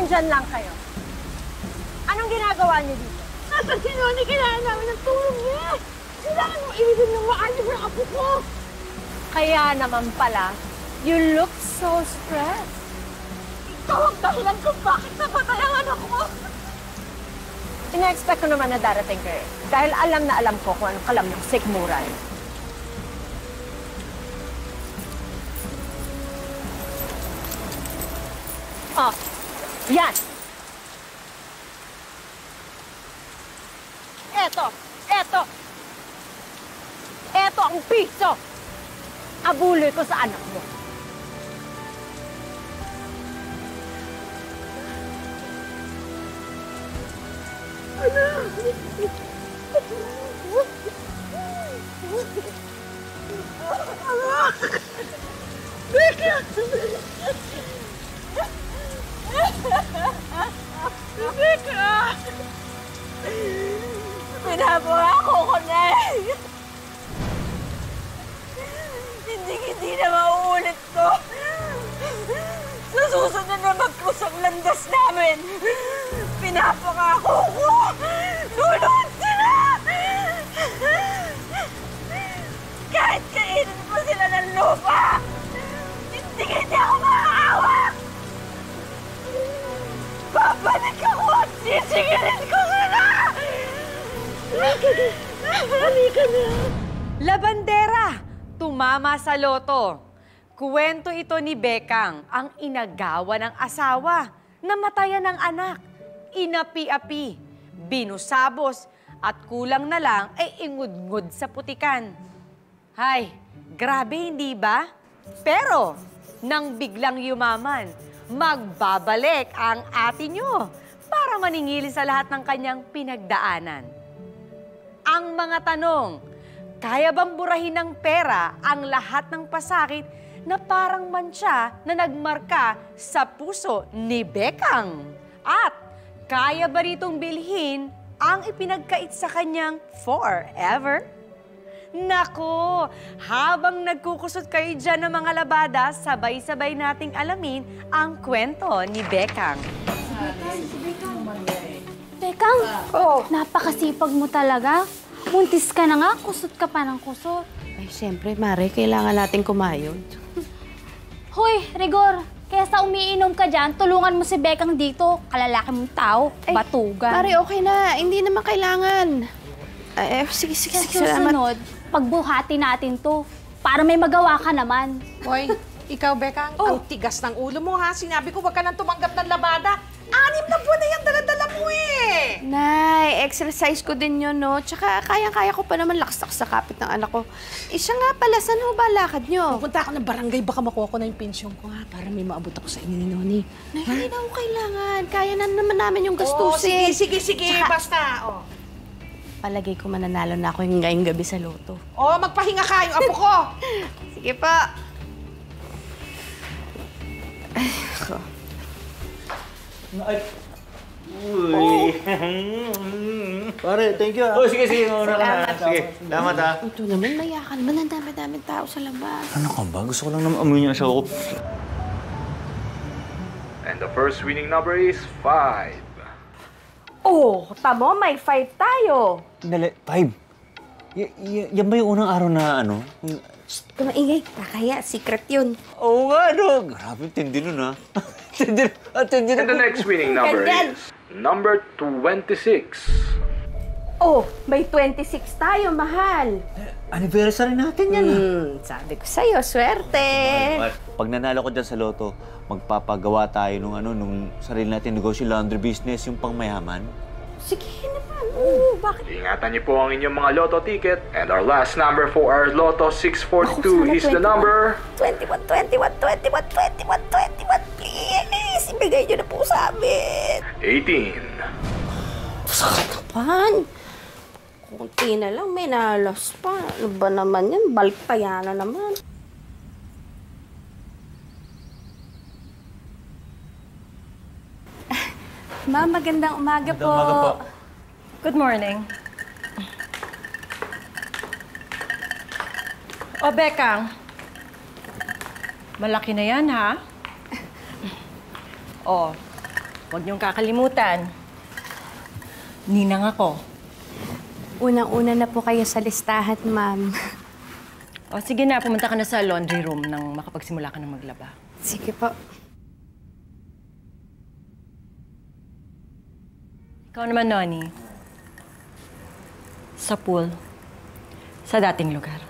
nandyan lang kayo? Anong ginagawa niyo dito? Nasaan si Noni? Kailangan namin ng tulong niya! Kailangan mo iligin ng maayos ng apo ko! Kaya naman pala, you look so stressed. Ikaw ang dahilan kung bakit napatay ang anak ko! Ina-expect ko naman na darating kayo. Dahil alam na alam ko kung anong kalam ng sikmuran. Oh, yan! Eto ang piso! Abuloy ko sa anak mo. Beka! Beka! Pinapangako ko na eh. Hindi na mauulit to. Sa susunod na magkusang landas namin, pinapangako ko, lulunod sila! Kahit kainin pa sila ng lupa, hindi ako makakawak! Babalik ako at sisingilin ko sila! Halika na! Labandera! Tumama sa loto. Kuwento ito ni Bekang, ang inagawa ng asawa, namatayan ng anak, inapi-api, binusabos, at kulang na lang ay ingudngud sa putikan. Hay, grabe hindi ba? Pero, nang biglang yumaman, magbabalik ang ate nyo para maningili sa lahat ng kanyang pinagdaanan. Ang mga tanong, kaya bang burahin ng pera ang lahat ng pasakit na parang mantsa na nagmarka sa puso ni Bekang? At kaya ba ritong bilhin ang ipinagkait sa kanyang forever? Nako, habang nagkukusot kayo dyan ng mga labada, sabay-sabay nating alamin ang kwento ni Bekang. Bekang, napakasipag mo talaga. Muntis ka na nga, kusot ka pa ng kusot. Ay, siyempre, Mare, kailangan natin kumayod. Hoy, Rigor, kesa umiinom ka dyan, tulungan mo si Bekang dito. Kalalaki mong tao, batugan. Mare, okay na. Hindi naman kailangan. Sige, salamat. Susunod, pagbuhati natin to, para may magawa ka naman. Hoy, ikaw, Bekang, ang tigas ng ulo mo, ha? Sinabi ko, wag ka nang tumanggap ng labada. 6 na buwan na yan, dala-dala mo eh! Nay, exercise ko din yun, no? Tsaka kayang-kaya ko pa naman laksak sa kapit ng anak ko. Siya nga pala, saan ho ba lakad nyo? Pupunta ako ng barangay, baka makuha ko na yung pensyon ko, ha? Para may maabot ako sa inyo ni Noni. Nay, hindi na ho kailangan. Kaya na naman namin yung gastusin. Sige, Tsaka, basta. palagay ko mananalo na ako yung ngayong gabi sa loto. Magpahinga ka yung apo ko! Sige pa. Ay, ako. Ay. Uy. Pare, thank you. Sige. Salamat. Sige, salamat ha. Ito naman, mayakan naman. Ang dami-daming tao sa labas. Ano ka ba? Gusto ko lang naman amoy yung asawa ko. And the first winning number is 5. Tamo, may 5 tayo. Dali, 5. Yan ba yung unang araw na ano? Maingay. Kaya, secret yun. Oo nga, no. Grabe, tindi nun ha. Tindi And the next winning number is number 26. May 26 tayo, mahal. Anniversary natin yan ha. Sabi ko sa'yo, swerte. Pag nanalo ko dyan sa loto, magpapagawa tayo nung sarili natin negosyo, laundry business, yung pangmayaman. Sige naman. Bakit? Ingatan niyo po ang inyong mga lotto ticket. And our last number for our Lotto 642 is the number... 21. Please, ibigay niyo na po sa amin. 18. Sakapan. Kunti na lang, may nalas pa. Ano ba naman yan? Balik pa yan na naman. Ma'am, magandang umaga po. Magandang umaga po. Good morning. Bekang. Malaki na yan, ha? Huwag niyong kakalimutan. Ninang ako. Unang-una na po kayo sa listahan, ma'am. O sige na, pumunta ka na sa laundry room nang makapagsimula ka na maglaba. Sige po. Ikaw naman, Noni. Sa pool. Sa dating lugar.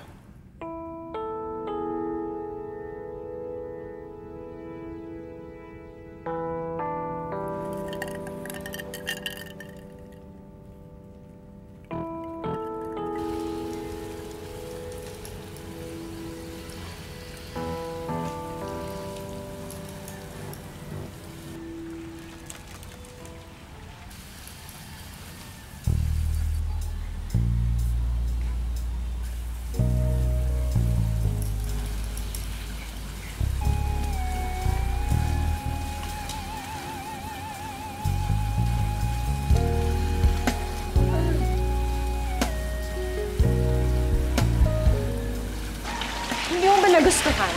Hindi mo ba nagustuhan?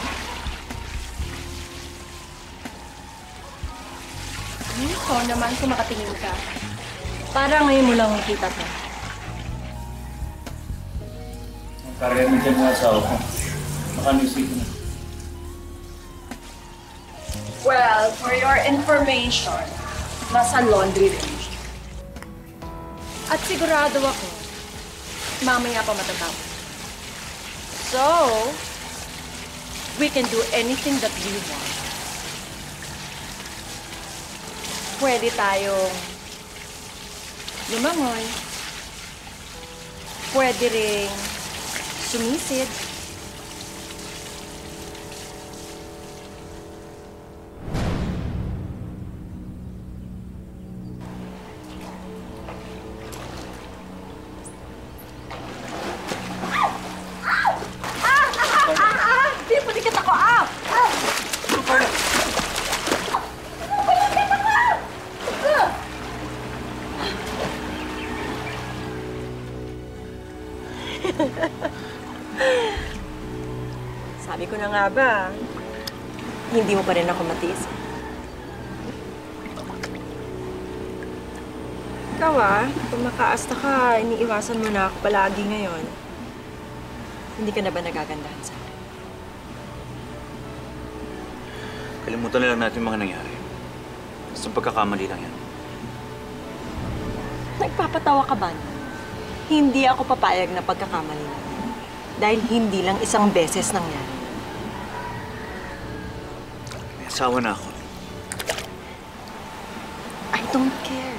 Ikaw naman, kung makatingin ka. Para ngayon mo lang makita to. Karga mo dyan mga asawa ko. Makanisip na. Well, for your information, nasa laundry room. At sigurado ako, mamaya pa matatapos. So, we can do anything that we want. Pwede tayong lumangoy. Pwede ring sumisid. Sabi ko na nga ba, hindi mo pa rin ako matiis. Ikaw kung makaasta ka, iniiwasan mo na ako palagi ngayon. Hindi ka na ba nagagandahan sa akin? Kalimutan na lang natin mga nangyari. Basta pagkakamali lang yan. Nagpapatawa ka ba? Hindi ako papayag na pagkakamali na. Dahil hindi lang isang beses nangyari. May asawa na ako. I don't care.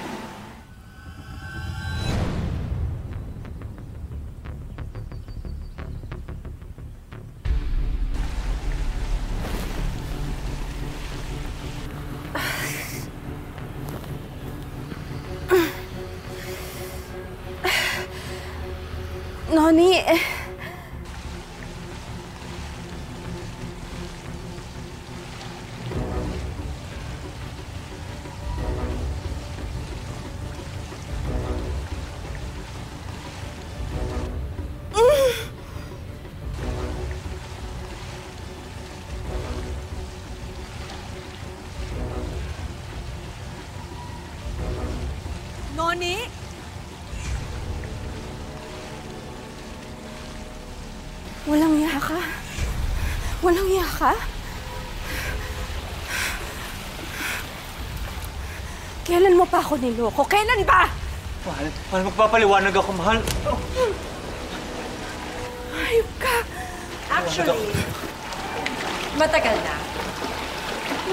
Noni, Noni? walang iya ka. Walang iya ka? Kailan mo pa ako niloko? Kailan ba? Mahal, magpapaliwanag ako, mahal. Hayop ka. Actually, matagal na.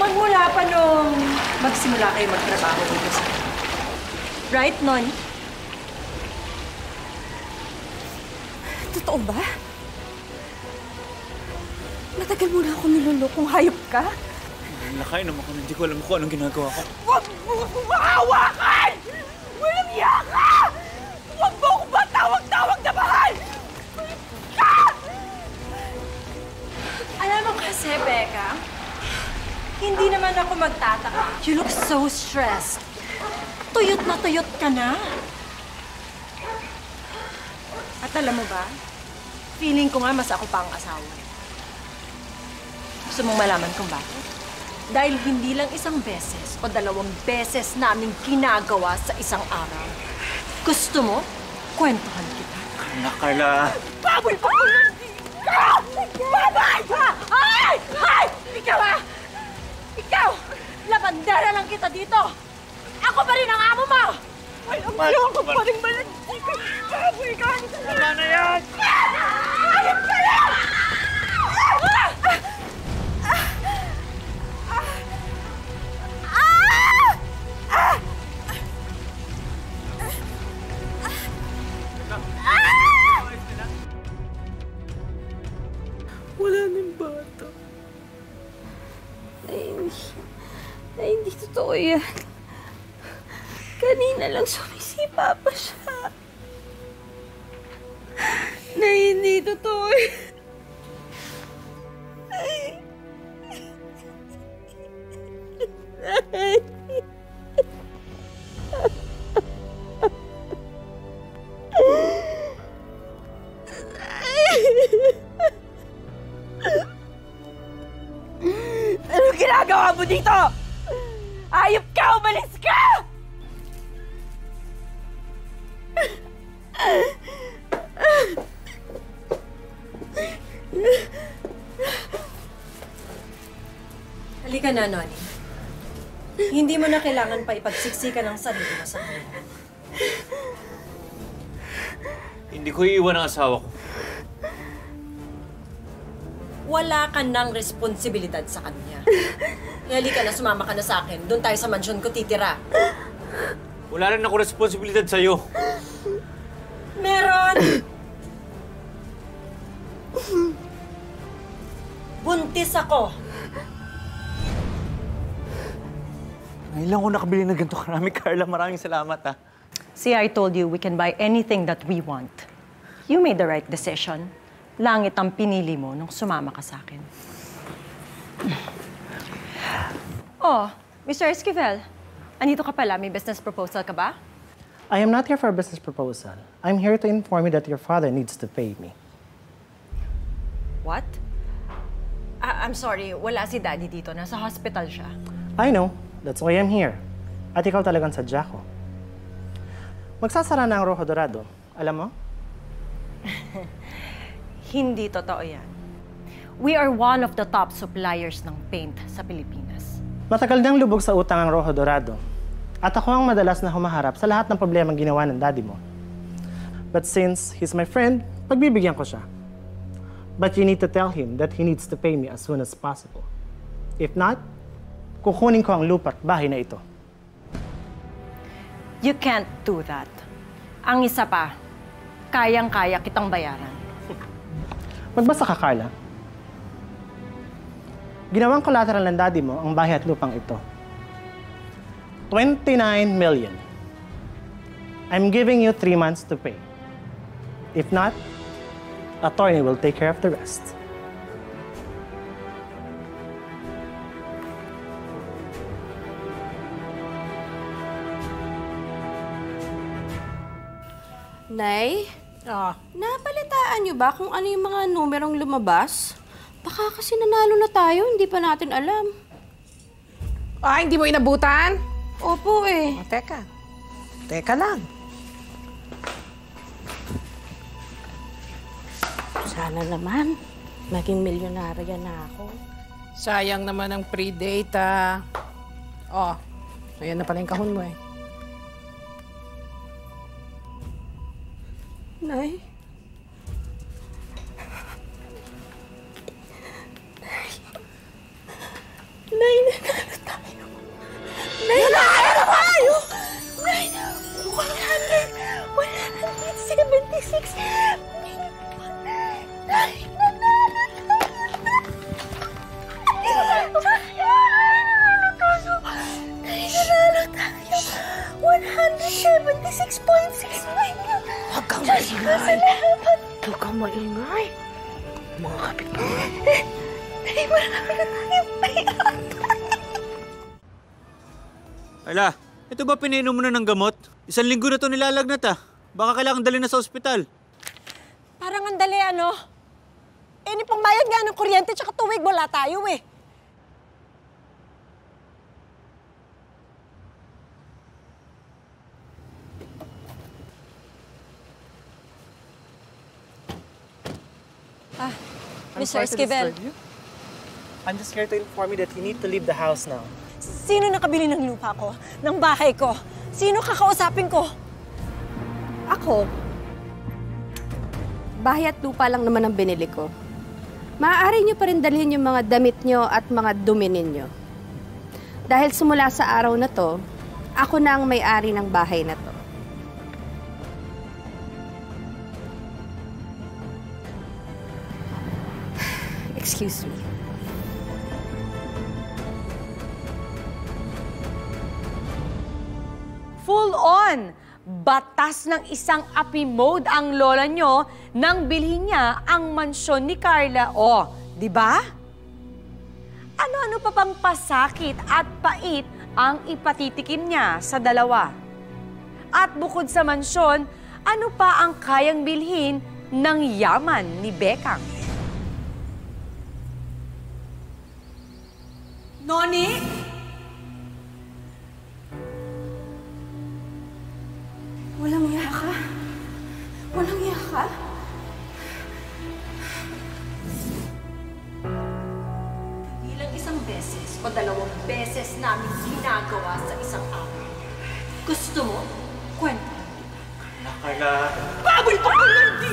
Magmula pa nung magsimula kayo magtrabaho dito sa... Right, Noni? Totoo ba? Matagal mo na ako nilolokong hayop ka? Nakainom naman ako, hindi ko alam kung anong ginagawa ko. Huwag mo akong mahawakan! Walang iya ka! Huwag mo akong matawag-tawag na mahal! Ka! Alam mo kasi, Becca, hindi naman ako magtataka. You look so stressed. Tuyot na tuyot ka na. At alam mo ba, feeling ko nga mas ako pa ang asawa. Gusto mong malaman kung bakit? Dahil hindi lang isang beses o 2 beses namin ginagawa sa isang araw. Gusto mo? Kwentuhan kita. Carla. Baboy pa ko lang dito! Baboy pa! Ay! Ay! Ikaw ah! Ikaw! Labandera lang kita dito! Ako pa rin ang amo mo! Ay, ang ayoko pa rin malandi ka! Baboy ka! Tama na yan! Ayun ka lang! Wala nang bata. Ay, hindi totoo yan. Kanina lang sumisipa pa siya. Hindi totoo yan. Anong ginagawa mo dito? Ayop ka! Umalis ka! Halika na, Noni. Hindi mo na kailangan pa ipagsiksikan ang sarili mo sa kanila. Hindi ko iiwan ang asawa ko. Wala ka ng responsibilidad sa kanya. Kaya halika na, sumama ka na sa akin. Doon tayo sa mansyon ko titira. Wala rin ako responsibilidad sa'yo. Meron! Buntis ako. Ngayon lang ako nakabili ng ganito karami, Carla. Maraming salamat, ha. See, I told you we can buy anything that we want. You made the right decision. Langit ang pinili mo nung sumama ka sa akin. Oh, Mr. Esquivel, andito ka pala. May business proposal ka ba? I am not here for a business proposal. I'm here to inform you that your father needs to pay me. What? I'm sorry, wala si Daddy dito. Nasa hospital siya. I know. That's why I'm here. At ikaw talagang sadya ko. Magsasara na ang Rojo Dorado. Alam mo? Hindi totoo yan. We are one of the top suppliers ng paint sa Pilipinas. Matagal nang lubog sa utang ang Rojo Dorado. At ako ang madalas na humaharap sa lahat ng problemang ginawa ng daddy mo. But since he's my friend, pagbibigyan ko siya. But you need to tell him that he needs to pay me as soon as possible. If not, kukunin ko ang lupa at bahay na ito. You can't do that. Ang isa pa, kayang-kaya kitang bayaran. Magbasa ka, Carla. Ginawang collateral ng daddy mo ang bahay at lupang ito. 29 million. I'm giving you 3 months to pay. If not, attorney will take care of the rest. Nay, napalitaan niyo ba kung ano yung mga numerong lumabas? Baka kasi nanalo na tayo, hindi pa natin alam. Ah, hindi mo inabutan? Opo eh. Oh, teka. Teka lang. Sana naman, maging milyonarya na ako. Sayang naman ang pre-date, ah. Oh, ayan na pala yung kahon mo eh. Nay? Nay, nanalo tayo. Nay, nanalo tayo! Nay, 176 million. Nay, nanalo tayo! Nay, nanalo tayo! 176.6 million! Huwag kang maingay! Huwag kang maingay! Mga kapitbahay! Nay, marami na tayong pera! Ala, ito ba pinainom mo na ng gamot? 1 linggo na ito nilalagnat, ah. Baka kailangan dalhin na sa ospital. Parang ang dali, ano? Eh, ni pangbayad nga ng kuryente tsaka tubig, wala tayo eh. Mr. Esquivel. I'm just here to inform you that you need to leave the house now. Sino nakabili ng lupa ko? Ng bahay ko? Sino kakausapin ko? Ako, bahay at lupa lang naman ang binili ko. Maaari niyo pa rin dalhin yung mga damit niyo at mga dumi ninyo. Dahil simula sa araw na to, ako na ang may-ari ng bahay na to. Excuse me. Full on! Batas ng isang api mode ang lola nyo nang bilhin niya ang mansyon ni Carla. O, di ba? Ano-ano pa pang pasakit at pait ang ipatitikim niya sa dalawa? At bukod sa mansyon, ano pa ang kayang bilhin ng yaman ni Bekang? Noni? Walang iya ka? Walang iya ka? Ilang isang beses o dalawang beses namin ginagawa sa isang araw. Gusto mo? Kwento. Carla. Baboy ko pa hindi!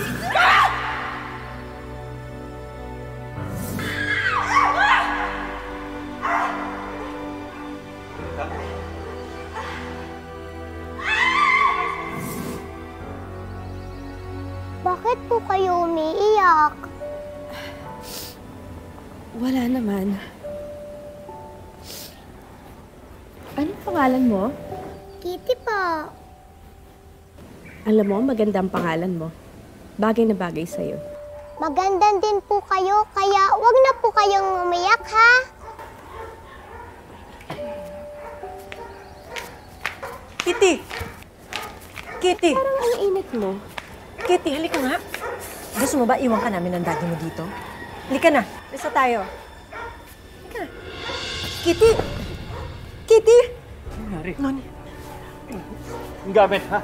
Bakit po kayo umiiyak? Wala naman. Ano pangalan mo? Kitty po. Alam mo, maganda ang pangalan mo. Bagay na bagay sa'yo. Maganda din po kayo, kaya wag na po kayong umiyak, ha? Kitty! Kitty! Parang ang init mo. Kitty, halika nga. Gusto mo ba iwan ka namin ng daddy mo dito? Halika na. Bisa tayo. Halika na. Kitty! Kitty! Nangyari? Noni. Yung gamit, ha?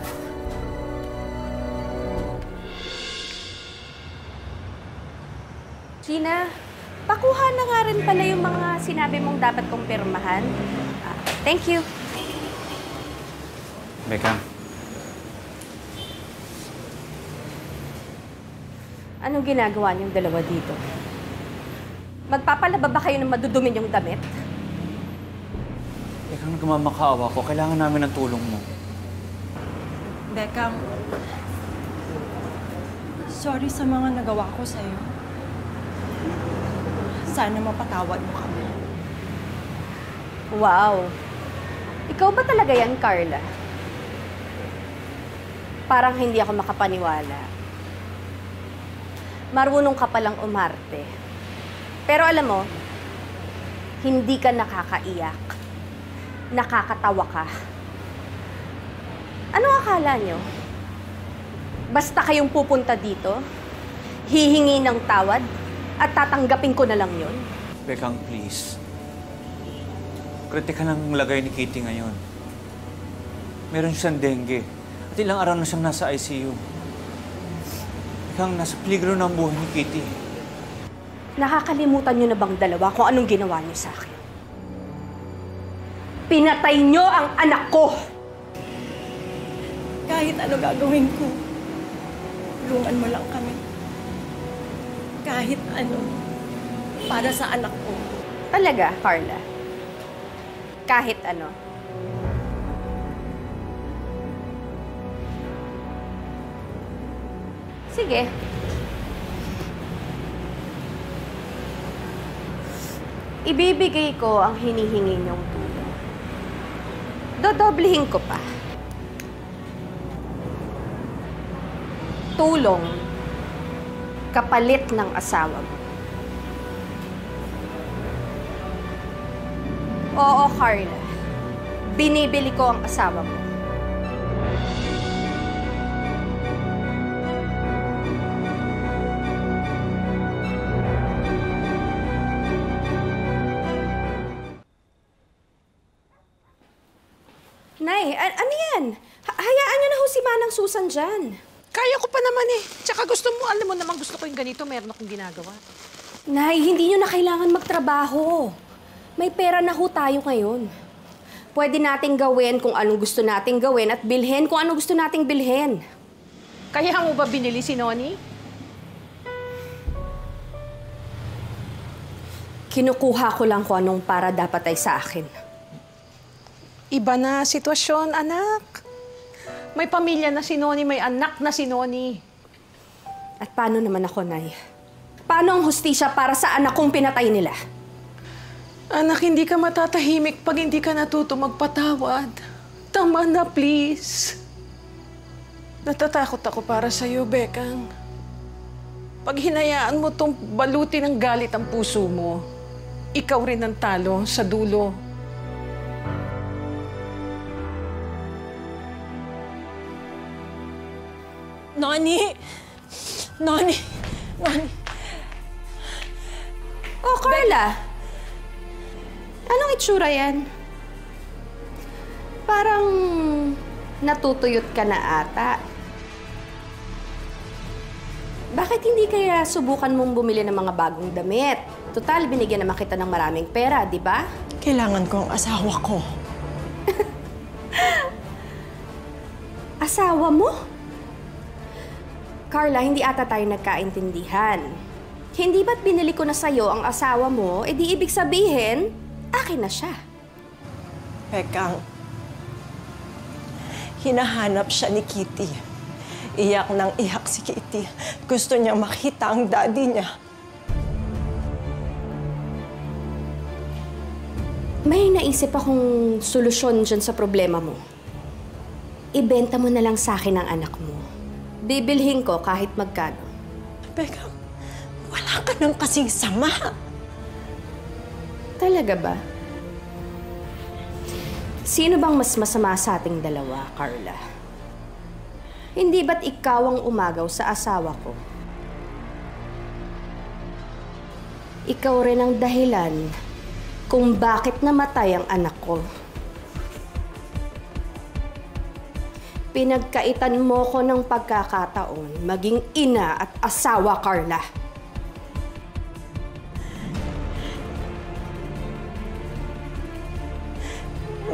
Gina, pakuha na nga rin pala yung mga sinabi mong dapat kong pirmahan. Thank you. Bekang. Anong ginagawa niyong dalawa dito? Magpapalaba ba kayo ng madudumin yung damit? Bekang, nagmamakaawa ko. Kailangan namin ng tulong mo. Bekang, sorry sa mga nagawa ko sa'yo. Sana mapatawad mo kami. Wow. Ikaw ba talaga yan, Carla? Parang hindi ako makapaniwala. Marunong ka palang umarte. Pero alam mo, hindi ka nakakaiyak. Nakakatawa ka. Ano akala nyo? Basta kayong pupunta dito, hihingi ng tawad, at tatanggapin ko na lang yun? Bekang, please. Kritikal ang lagay ni Kitty ngayon. Meron siyang dengue. At ilang araw na siyang nasa ICU. Bekang, nasa peligro na ang buhay ni Kitty. Nakakalimutan nyo na bang dalawa kung anong ginawa nyo sa akin? Pinatay nyo ang anak ko! Kahit ano gagawin ko, tulungan mo lang kami. Kahit ano, para sa anak ko. Talaga, Carla? Kahit ano? Sige. Ibibigay ko ang hinihingi niyong tulong. Dodoblihin ko pa. Tulong kapalit ng asawa mo. Oo, Carla. Binibili ko ang asawa mo. Nay, ano yan? Hayaan niyo na ho si Manang Susan dyan. Kaya ko pa naman eh. Tsaka gusto mo, alam mo naman gusto ko yung ganito, meron akong ginagawa. Nay, hindi nyo na kailangan magtrabaho. May pera na ho tayo ngayon. Pwede nating gawin kung anong gusto nating gawin at bilhin kung anong gusto nating bilhin. Kaya mo ba binili si Noni? Kinukuha ko lang kung anong para dapat ay sa akin. Iba na sitwasyon, anak. May pamilya na si Noni, may anak na si Noni. At paano naman ako, Nay? Paano ang hustisya para sa anak kong pinatay nila? Anak, hindi ka matatahimik pag hindi ka natuto magpatawad. Tama na, please. Natatakot ako para sa'yo, Bekang. Pag hinayaan mo tong balutin ng galit ang puso mo, ikaw rin ang talo sa dulo. Noni! Noni! Noni! Oh, Carla! Anong itsura yan? Parang natutuyot ka na ata. Bakit hindi kaya subukan mong bumili ng mga bagong damit? Total, binigyan naman kita ng maraming pera, di ba? Kailangan ko ang asawa ko. Asawa mo? Carla, hindi ata tayo nagkaintindihan. Hindi ba't binili ko na sa'yo ang asawa mo, di ibig sabihin, akin na siya. Bekang, hinahanap siya ni Kitty. Iyak nang iyak si Kitty. Gusto niya makita ang daddy niya. May naisip akong solusyon dyan sa problema mo. Ibenta mo na lang sa akin ang anak mo. Bibilhin ko kahit magkano. Bekang, wala ka nang kasing sama. Talaga ba? Sino bang mas masama sa ating dalawa, Carla? Hindi ba't ikaw ang umagaw sa asawa ko? Ikaw rin ang dahilan kung bakit namatay ang anak ko. Pinagkaitan mo ko ng pagkakataon maging ina at asawa, Carla.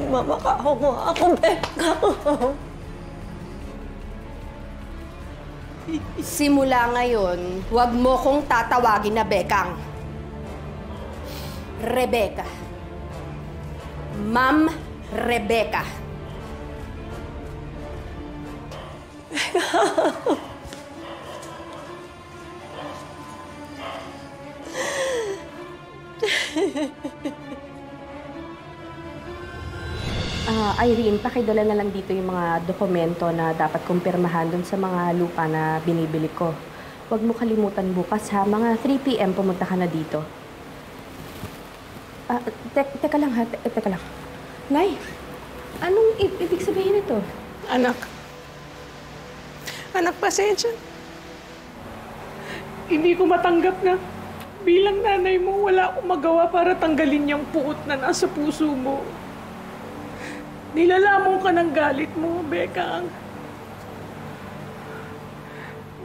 Mamakaw mo ako, Becca. Simula ngayon, huwag mo kong tatawagin na Bekang. Rebecca. Ma'am Rebecca. Irene, pakidala na lang dito yung mga dokumento na dapat kumpirmahan dun sa mga lupa na binibili ko. Huwag mo kalimutan bukas ha, mga 3 p.m. pumunta ka na dito. Teka lang ha, teka lang. Nay, anong ibig sabihin ito? Anak. Anak, pasensya. Hindi ko matanggap na bilang nanay mo, wala akong magawa para tanggalin yung puot na nasa puso mo. Nilalamon ka ng galit mo, Bekang.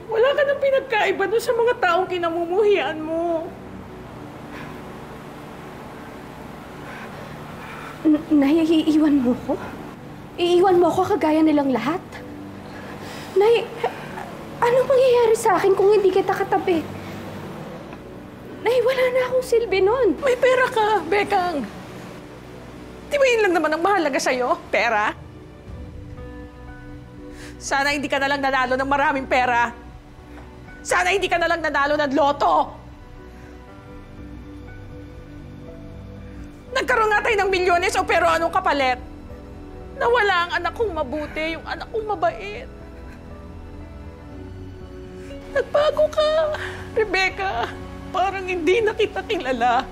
Wala ka nang pinagkaiba doon sa mga taong kinamumuhian mo. Nay, iiwan mo ko? Iiwan mo ko kagaya nilang lahat? Nay, anong mangyayari sa akin kung hindi kita katabi? Nay, wala na akong silbi nun. May pera ka, Bekang. Di ba yun lang naman ang mahalaga sa'yo? Pera? Sana hindi ka nalang nanalo ng maraming pera. Sana hindi ka nalang nanalo ng loto. Nagkaroon nga tayo ng milyones o pero anong kapalit? Nawala ang anak kong mabuti, yung anak kong mabait. Nagbago ka, Rebecca. Parang hindi na kita kilala.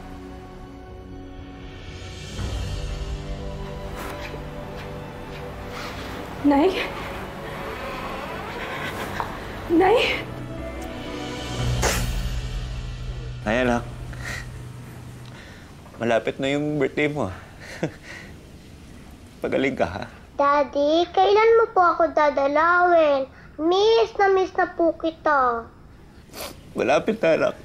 Nay? Nay? Nay, anak. Malapit na yung birthday mo. Pagaling ka, ha? Daddy, kailan mo po ako dadalawin? Miss na po kita. Malapit na, anak.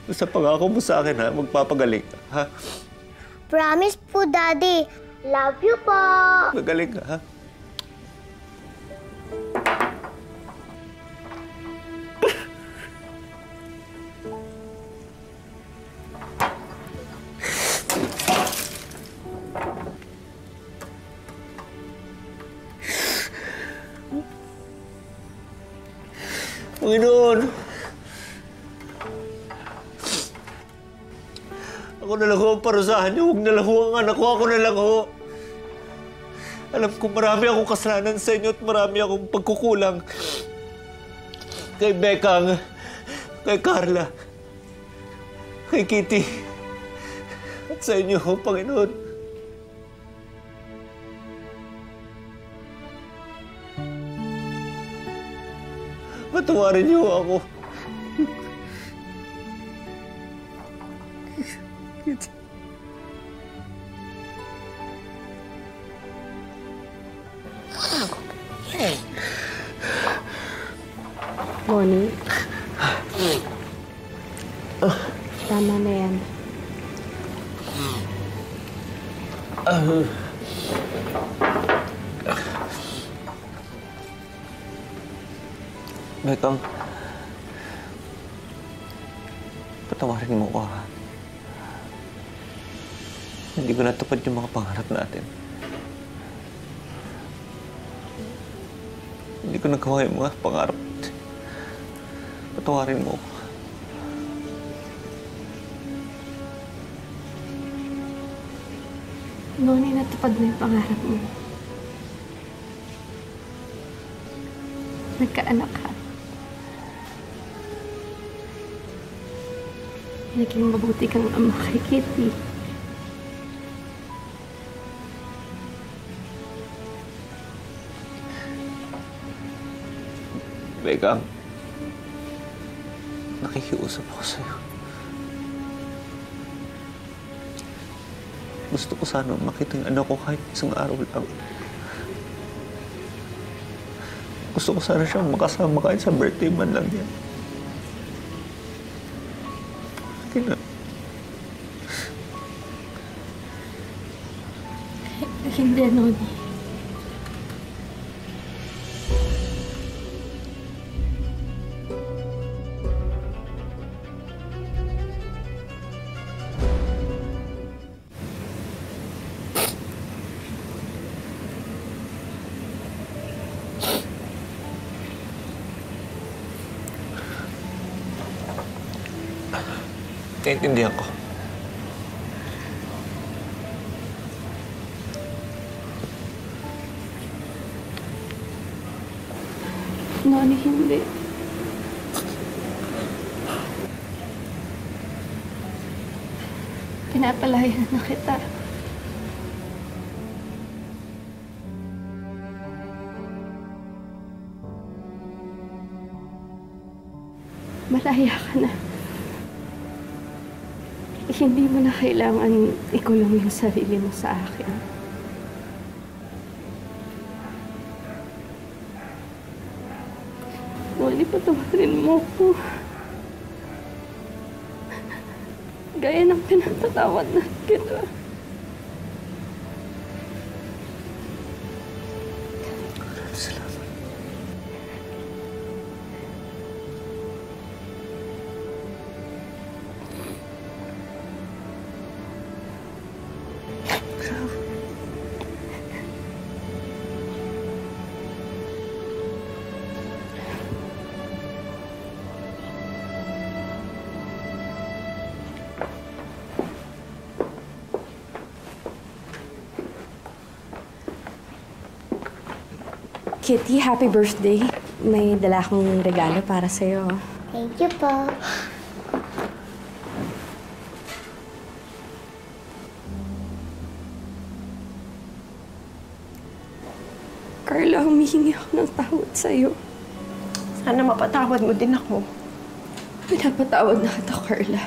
Basta pangako mo sa akin, ha? Magpapagaling ka, ha? Promise po, Daddy. Love you po. Magaling ka, ha? Panginoon! Ako na lang ho ang parusahan niyo. Huwag na lang ho ang anak ko. Ako na lang ho. Alam ko marami akong kasalanan sa inyo at marami akong pagkukulang. Kay Bekang, kay Carla, kay Kitty, at sa inyo ho, Panginoon. Patawarin niyo ako. Bonnie. Tama na yan. Bekang, patawarin mo ko, ha? Hindi ko natupad yung mga pangarap natin. Hindi ko nagawa yung mga pangarap. Patawarin mo ko. Bonnie, natupad mo yung pangarap mo. Nagkaanak ka. Naging mabuti kang ama kay Kitty. Bekang, nakikiusap ako sa'yo. Gusto ko sana makita yung anak ko kahit isang araw lang. Gusto ko sana siyang makasama kahit sa birthday man lang yan. Hindi na. Hindi, Noni. Naintindihan ko. Noni, hindi. Pinapalayan na kita. Malaya ka na. Hindi mo na kailangan ikulong yung sarili mo sa akin. Noli, patawarin mo ko. Gaya ng pinapatawad na kita. Salamat. Kitty, happy birthday. May dala akong regalo para sa'yo. Thank you po. Carla, humihingi ako ng tawad sa'yo. Sana mapatawad mo din ako. Pinapatawad na kita, Carla.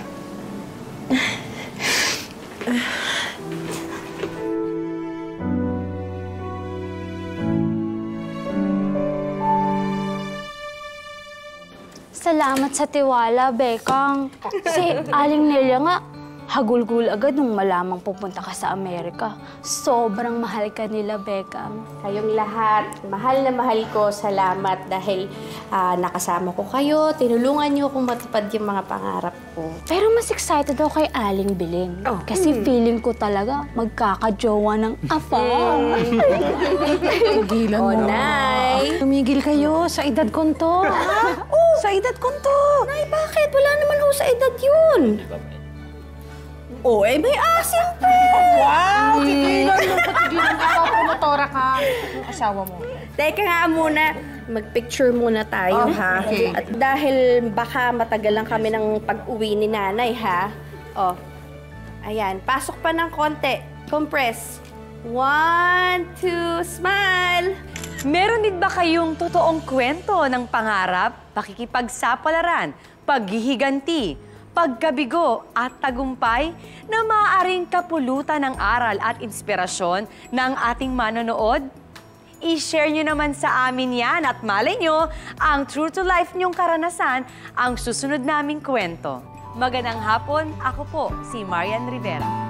Salamat sa tiwala, Bekang. Si Aling Nelia nga, hagulgul agad nung malamang pupunta ka sa Amerika. Sobrang mahal ka nila, Bekang. Kayong lahat, mahal na mahal ko. Salamat dahil nakasama ko kayo. Tinulungan niyo akong matupad yung mga pangarap ko. Pero mas excited ako kay Aling Biling. Kasi feeling ko talaga magkakajowa ng afang. Tigilan mo. Nay! Tumigil kayo sa edad kong to. Sa edad kong to. Nay, bakit? Wala naman ho sa edad yun. May asim pa! Wow! Tigilan mo. Tigilan ka. Pumotora ka. Yung asawa mo. Teka nga muna, mag-picture muna tayo, ha? Okay. At dahil baka matagal lang kami ng pag-uwi ni nanay, ha? Ayan, pasok pa ng konti. Compress. 1, 2, smile! Meron din ba kayong totoong kwento ng pangarap, pakikipagsapalaran, paghihiganti, pagkabigo at tagumpay na maaaring kapulutan ng aral at inspirasyon ng ating manonood? I-share nyo naman sa amin yan at malay nyo, ang true to life nyong karanasan ang susunod naming kwento. Magandang hapon, ako po si Marian Rivera.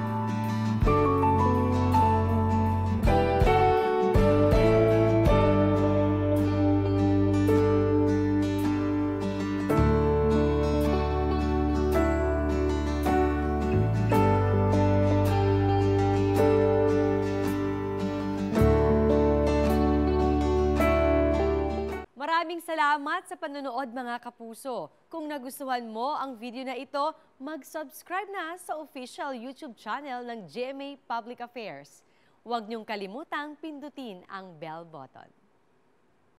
Maraming salamat sa panonood mga kapuso. Kung nagustuhan mo ang video na ito, mag-subscribe na sa official YouTube channel ng GMA Public Affairs. Huwag niyong kalimutang pindutin ang bell button.